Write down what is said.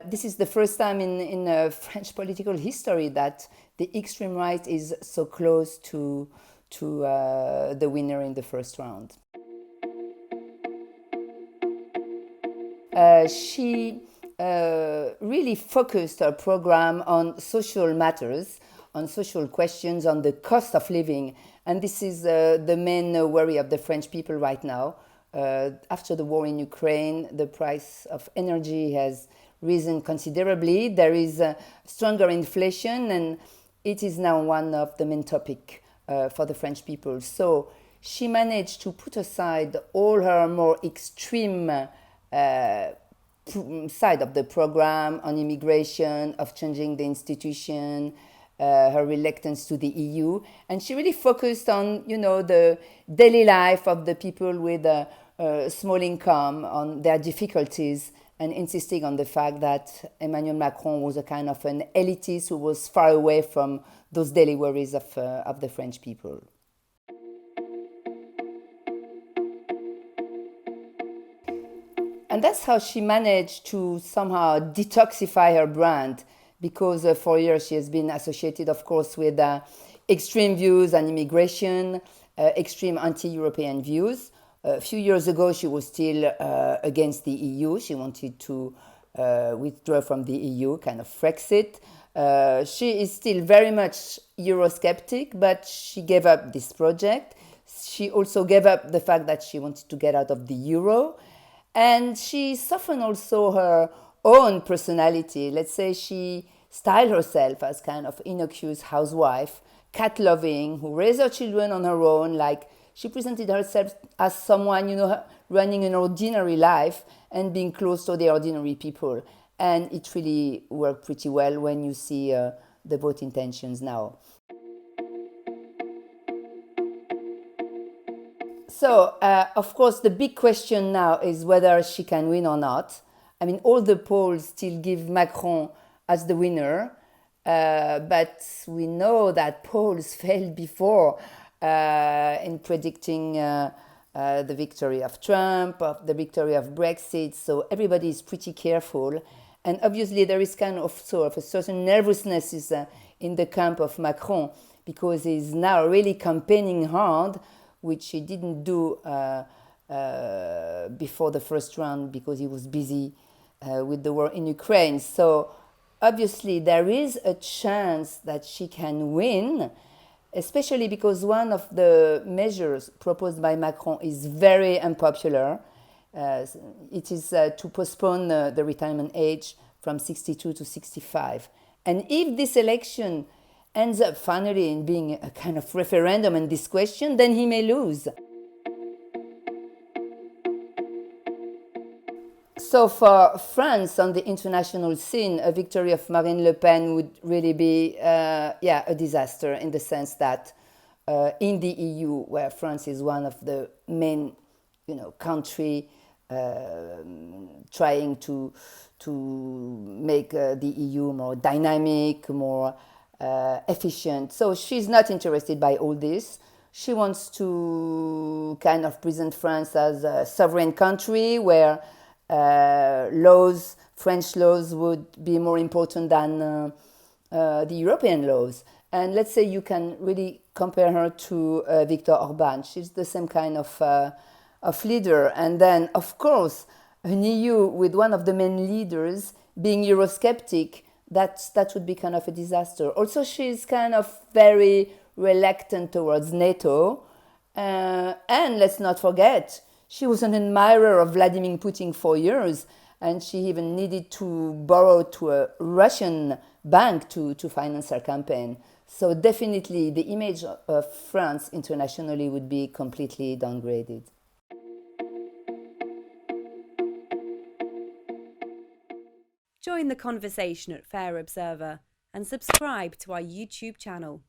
This is the first time in French political history that the extreme right is so close to the winner in the first round. She really focused her program on social matters, on social questions, on the cost of living. And this is the main worry of the French people right now. After the war in Ukraine, the price of energy has risen considerably. There is stronger inflation, and it is now one of the main topics for the French people. So she managed to put aside all her more extreme side of the program on immigration, of changing the institution, her reluctance to the EU, and she really focused on, the daily life of the people with a small income, on their difficulties, and insisting on the fact that Emmanuel Macron was a kind of an elitist who was far away from those daily worries of the French people. And that's how she managed to somehow detoxify her brand, because for years she has been associated, of course, with extreme views on immigration, extreme anti-European views. A few years ago, she was still against the EU. She wanted to withdraw from the EU, kind of Brexit. She is still very much Eurosceptic, but she gave up this project. She also gave up the fact that she wanted to get out of the euro. And she softened also her own personality. Let's say she styled herself as kind of innocuous housewife, cat-loving, who raised her children on her own. Like, she presented herself as someone, running an ordinary life and being close to the ordinary people. And it really worked pretty well when you see the vote intentions now. So, of course, the big question now is whether she can win or not. I mean, all the polls still give Macron as the winner, but we know that polls failed before in predicting the victory of Trump, of the victory of Brexit. So everybody is pretty careful. And obviously, there is kind of sort of a certain nervousness in the camp of Macron, because he's now really campaigning hard, which he didn't do before the first round because he was busy with the war in Ukraine. So obviously there is a chance that she can win, especially because one of the measures proposed by Macron is very unpopular. It is to postpone the retirement age from 62 to 65. And if this election ends up finally in being a kind of referendum on this question, then he may lose. So for France on the international scene, a victory of Marine Le Pen would really be a disaster, in the sense that in the EU, where France is one of the main country trying to make the EU more dynamic, more efficient. So she's not interested by all this. She wants to kind of present France as a sovereign country where French laws would be more important than the European laws. And let's say you can really compare her to Viktor Orban. She's the same kind of leader. And then, of course, an EU with one of the main leaders being Eurosceptic, that would be kind of a disaster. Also, she's kind of very reluctant towards NATO. And let's not forget, she was an admirer of Vladimir Putin for years, and she even needed to borrow to a Russian bank to finance her campaign. So definitely the image of France internationally would be completely downgraded. Join the conversation at Fair Observer and subscribe to our YouTube channel.